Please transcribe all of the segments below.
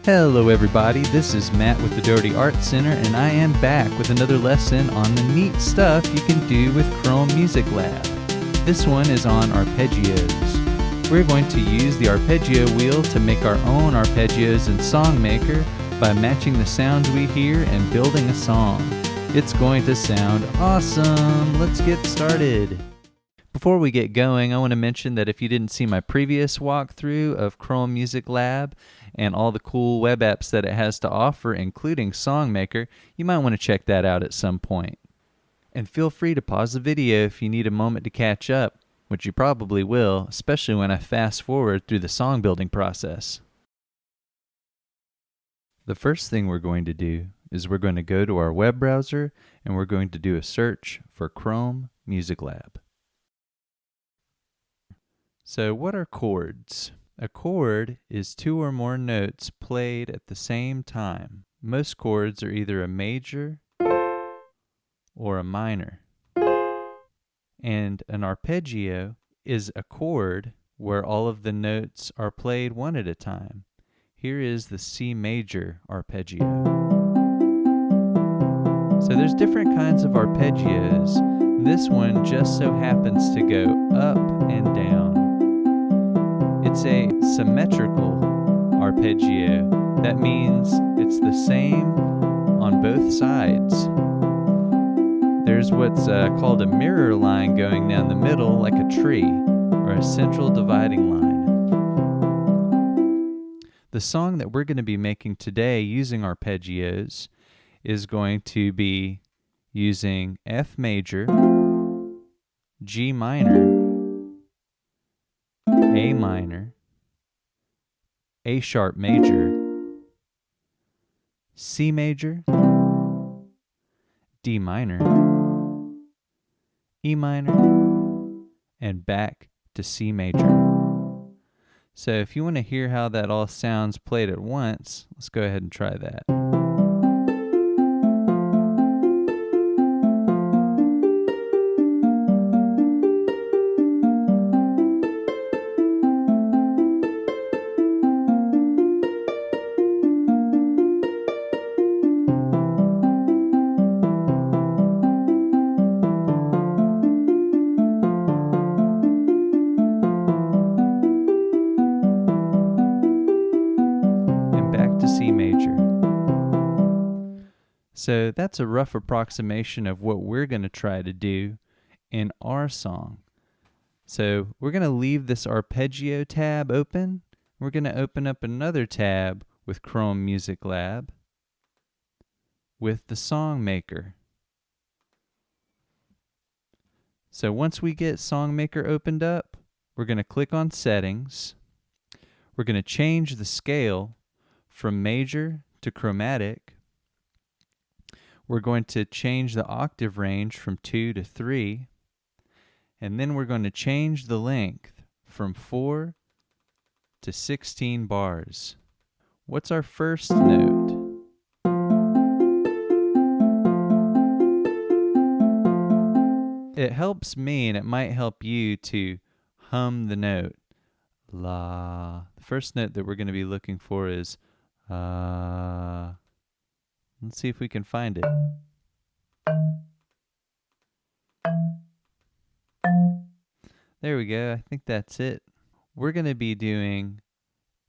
Hello everybody, this is Matt with the Doherty Art Center, and I am back with another lesson on the neat stuff you can do with Chrome Music Lab. This one is on arpeggios. We're going to use the arpeggio wheel to make our own arpeggios in SongMaker by matching the sounds we hear and building a song. It's going to sound awesome! Let's get started! Before we get going, I want to mention that if you didn't see my previous walkthrough of Chrome Music Lab and all the cool web apps that it has to offer, including SongMaker, you might want to check that out at some point. And feel free to pause the video if you need a moment to catch up, which you probably will, especially when I fast forward through the song building process. The first thing we're going to do is we're going to go to our web browser and we're going to do a search for Chrome Music Lab. So what are chords? A chord is two or more notes played at the same time. Most chords are either a major or a minor. And an arpeggio is a chord where all of the notes are played one at a time. Here is the C major arpeggio. So there's different kinds of arpeggios. This one just so happens to go up and down. It's a symmetrical arpeggio. That means it's the same on both sides. There's what's called a mirror line going down the middle like a tree, or a central dividing line. The song that we're going to be making today using arpeggios is going to be using F major, G minor, A minor, A sharp major, C major, D minor, E minor, and back to C major. So if you want to hear how that all sounds played at once, let's go ahead and try that. So that's a rough approximation of what we're going to try to do in our song. So we're going to leave this arpeggio tab open. We're going to open up another tab with Chrome Music Lab with the SongMaker. So once we get SongMaker opened up, we're going to click on Settings. We're going to change the scale from major to chromatic. We're going to change the octave range from 2 to 3, and then we're going to change the length from 4 to 16 bars. What's our first note? It helps me, and it might help you, to hum the note. La. The first note that we're going to be looking for is Let's see if we can find it. There we go. I think that's it. We're going to be doing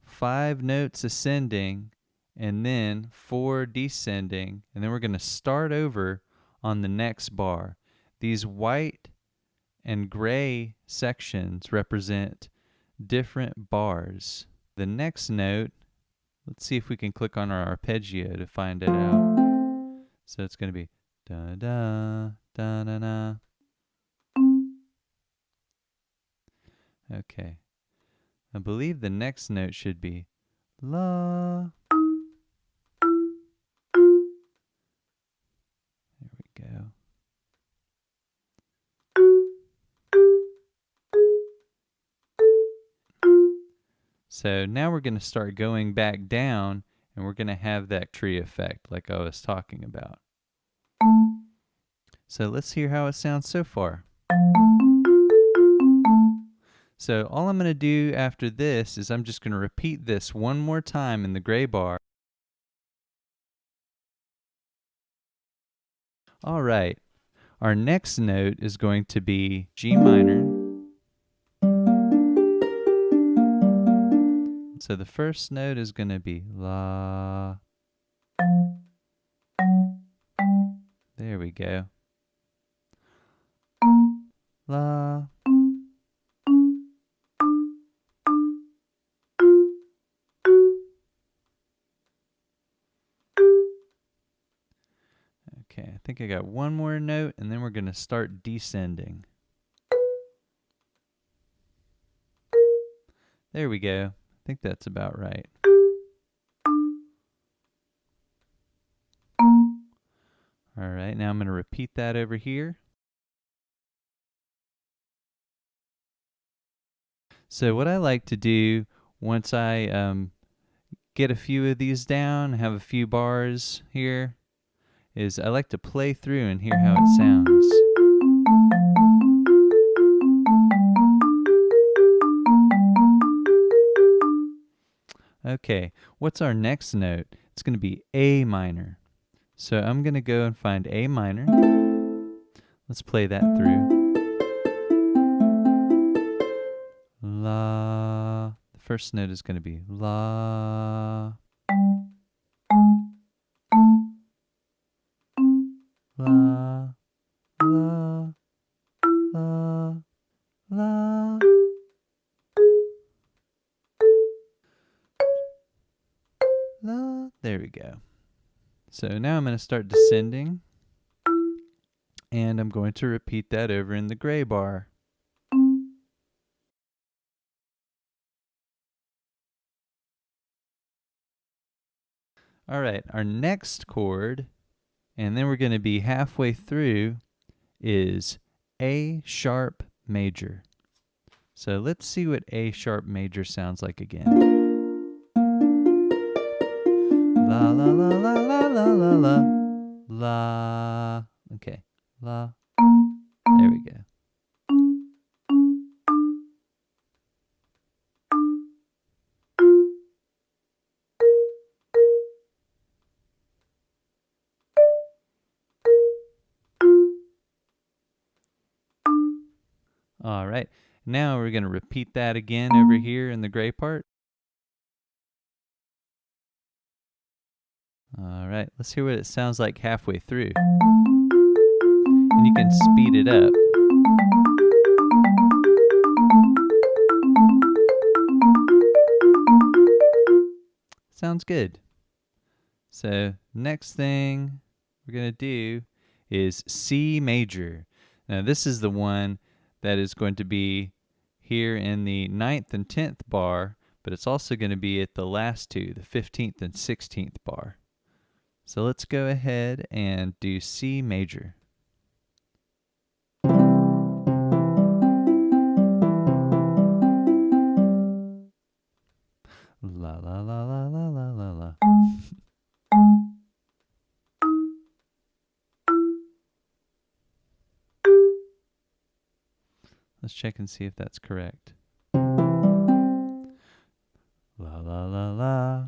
5 notes ascending and then 4 descending, and then we're going to start over on the next bar. These white and gray sections represent different bars. The next note, let's see if we can click on our arpeggio to find it out. So it's going to be da da da da da. Okay. I believe the next note should be la. There we go. So now we're going to start going back down, and we're going to have that tree effect like I was talking about. So let's hear how it sounds so far. So all I'm going to do after this is I'm just going to repeat this one more time in the gray bar. All right, our next note is going to be G minor. So the first note is going to be La. There we go. La. Okay, I think I got one more note, and then we're going to start descending. There we go. I think that's about right. All right, now I'm going to repeat that over here. So what I like to do once I get a few of these down, have a few bars here, is I like to play through and hear how it sounds. Okay, what's our next note? It's going to be A minor. So I'm going to go and find A minor. Let's play that through. La. The first note is going to be La. La. La. La. La. La. There we go. So now I'm going to start descending, and I'm going to repeat that over in the gray bar. All right, our next chord, and then we're going to be halfway through, is A sharp major. So let's see what A sharp major sounds like again. La la la la la la la la. La. Okay. La. There we go. All right. Now we're going to repeat that again over here in the gray part. All right. Let's hear what it sounds like halfway through. And you can speed it up. Sounds good. So next thing we're going to do is C major. Now this is the one that is going to be here in the 9th and 10th bar, but it's also going to be at the last two, the 15th and 16th bar. So let's go ahead and do C major. La la la la la la la la. Let's check and see if that's correct. La la la la.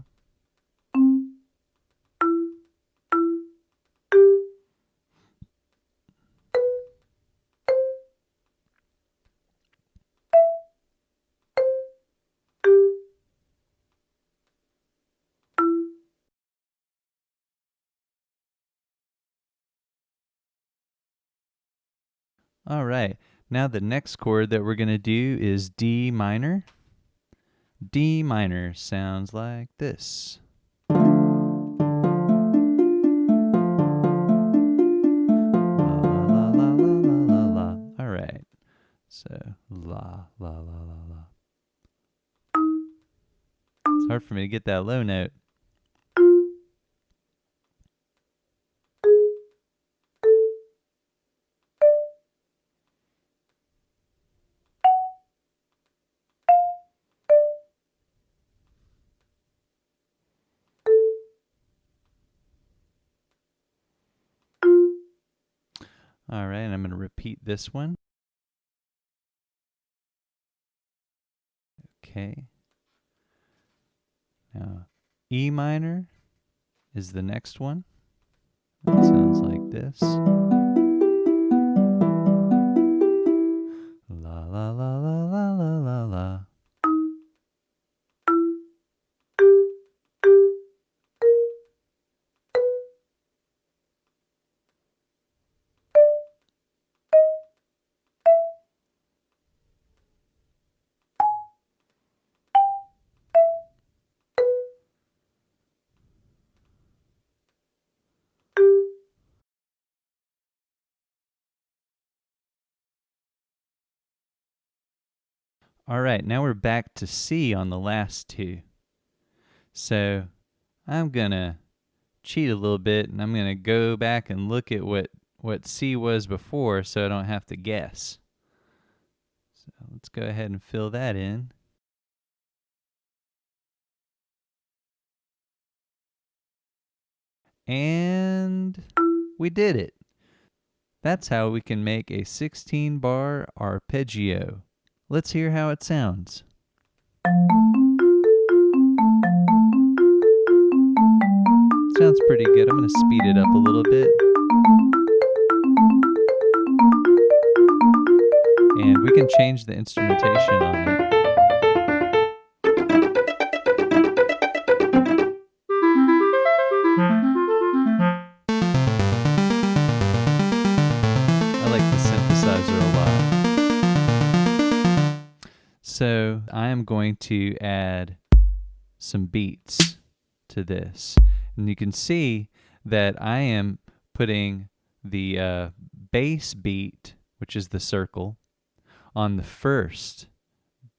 All right, now the next chord that we're going to do is D minor. D minor sounds like this. La la la la la la la la. All right, so la la la la la. It's hard for me to get that low note. All right, and I'm going to repeat this one. Okay. Now, E minor is the next one. That sounds like this. La la la la la la la la. All right, now we're back to C on the last two. So I'm going to cheat a little bit, and I'm going to go back and look at what C was before so I don't have to guess. So let's go ahead and fill that in. And we did it. That's how we can make a 16-bar arpeggio. Let's hear how it sounds. Sounds pretty good. I'm going to speed it up a little bit. And we can change the instrumentation on it. I like the synthesizer a lot. So I am going to add some beats to this. And you can see that I am putting the bass beat, which is the circle, on the first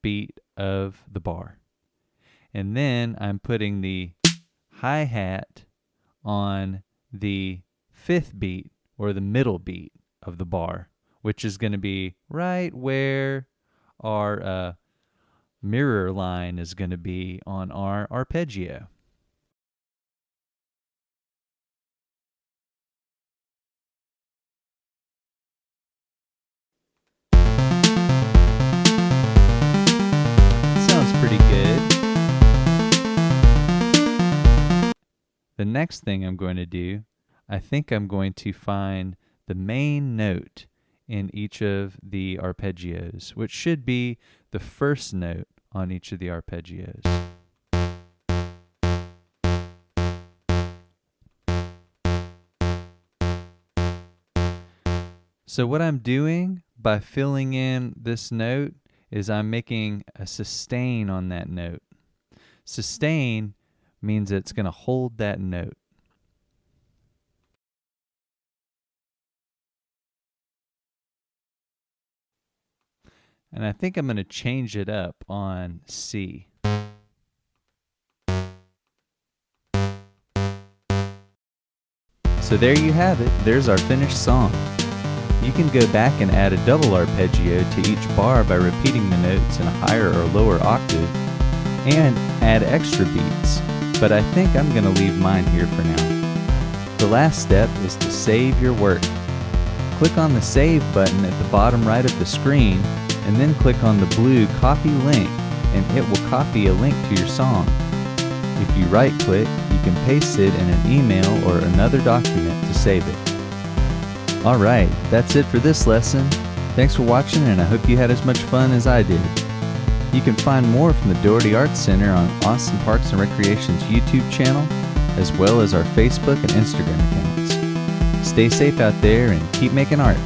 beat of the bar. And then I'm putting the hi-hat on the fifth beat, or the middle beat of the bar, which is going to be right where our mirror line is going to be on our arpeggio. Sounds pretty good. The next thing I'm going to do, I think I'm going to find the main note in each of the arpeggios, which should be the first note on each of the arpeggios. So what I'm doing by filling in this note is I'm making a sustain on that note. Sustain means it's going to hold that note. And I think I'm going to change it up on C. So there you have it. There's our finished song. You can go back and add a double arpeggio to each bar by repeating the notes in a higher or lower octave, and add extra beats, but I think I'm going to leave mine here for now. The last step is to save your work. Click on the Save button at the bottom right of the screen, and then click on the blue Copy Link, and it will copy a link to your song. If you right-click, you can paste it in an email or another document to save it. Alright, that's it for this lesson. Thanks for watching, and I hope you had as much fun as I did. You can find more from the Doherty Arts Center on Austin Parks and Recreation's YouTube channel, as well as our Facebook and Instagram accounts. Stay safe out there and keep making art.